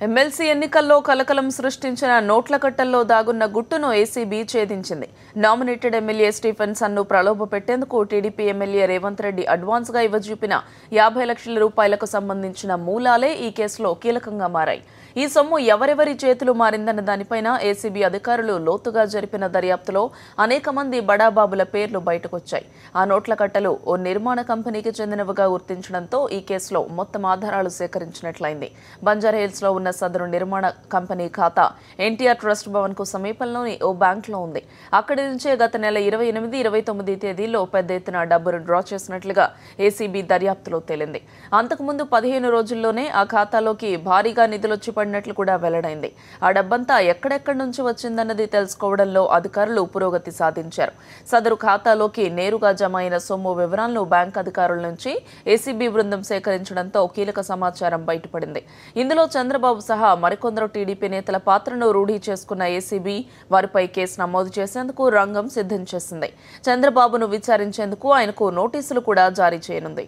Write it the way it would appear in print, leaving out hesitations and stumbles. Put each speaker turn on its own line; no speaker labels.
MLC ఎన్నికల్లో కలకలం సృష్టించిన నోట్ల కట్టల్లో దాగున్న గుట్టును ఏసీబీ ఛేదించింది. నామినేటెడ్ ఎమ్మెల్యే స్టీఫెన్సన్ను ప్రలోభపెట్టేందుకు టీడీపీ ఎమ్మెల్యే రేవంత్ రెడ్డి అడ్వాన్స్గా ఇవ్వజూపిన 50 లక్షల రూపాయలకు సంబంధించిన మూలాలే ఈ కేసులో కీలకంగా మారాయి. ఈ సొమ్ము ఎవరెవరి చేతులు మారిందన్న దానిపైన ఏసీబీ అధికారులు లోతుగా జరిపిన దర్యాప్తులో అనేక మంది బడాబాబుల పేర్లు బయటకొచ్చాయి. ఆ నోట్ల కట్టలు ఓ నిర్మాణ కంపెనీకి చెందినవిగా గుర్తించడంతో ఈ కేసులో మొత్తం ఆధారాలు సేకరించినట్లయింది. బంజారాహిల్స్ లో ఉన్న సదరు నిర్మాణ కంపెనీ ఖాతా ఎన్టీఆర్ ట్రస్ట్ భవన్ కు సమీపంలోని ఓ బ్యాంకులో ఉంది. అక్కడి నుంచే గత నెల 28, 29 తేదీల్లో పెద్ద ఎత్తున డబ్బును డ్రా చేసినట్లుగా ఏసీబీ దర్యాప్తులో తేలింది. అంతకుముందు 15 రోజుల్లోనే ఆ ఖాతాలోకి భారీగా నిధులొచ్చి పడినట్లు కూడా వెల్లడైంది. ఆ డబ్బంతా ఎక్కడెక్కడి నుంచి వచ్చిందన్నది తెలుసుకోవడంలో అధికారులు పురోగతి సాధించారు. సదరు ఖాతాలోకి నేరుగా జమ అయిన సొమ్ము వివరాలను బ్యాంక్ అధికారుల నుంచి ఏసీబీ బృందం సేకరించడంతో కీలక సమాచారం బయటపడింది. ఇందులో చంద్రబాబు సహా మరికొందరు టీడీపీ నేతల పాత్రను రూఢీ చేసుకున్న ఏసీబీ వారిపై కేసు నమోదు చేసేందుకు రంగం సిద్ధం చేసింది. చంద్రబాబును విచారించేందుకు ఆయనకు నోటీసులు కూడా జారీ చేయనుంది.